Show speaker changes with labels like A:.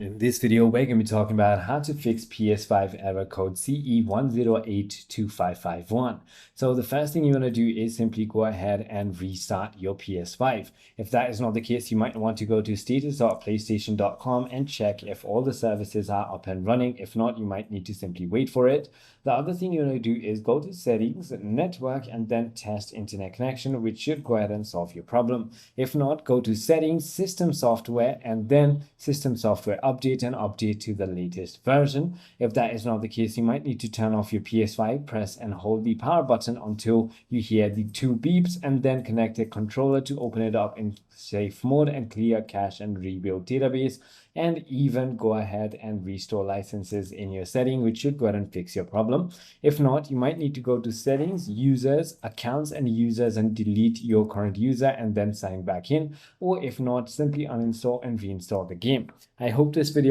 A: In this video, we're going to be talking about how to fix PS5 error code CE-108255-1. So the first thing you want to do is simply go ahead and restart your PS5. If that is not the case, you might want to go to status.playstation.com and check if all the services are up and running. If not, you might need to simply wait for it. The other thing you want to do is go to settings, network, and then test internet connection, which should go ahead and solve your problem. If not, go to settings, system software, and then system software update and update to the latest version. If that is not the case, you might need to turn off your PS5, press and hold the power button until you hear the two beeps, and then connect a controller to open it up in safe mode and clear cache and rebuild database, and even go ahead and restore licenses in your setting, which should go ahead and fix your problem. If not, you might need to go to settings, users, accounts and users, and delete your current user and then sign back in, or if not, simply uninstall and reinstall the game. I hope this video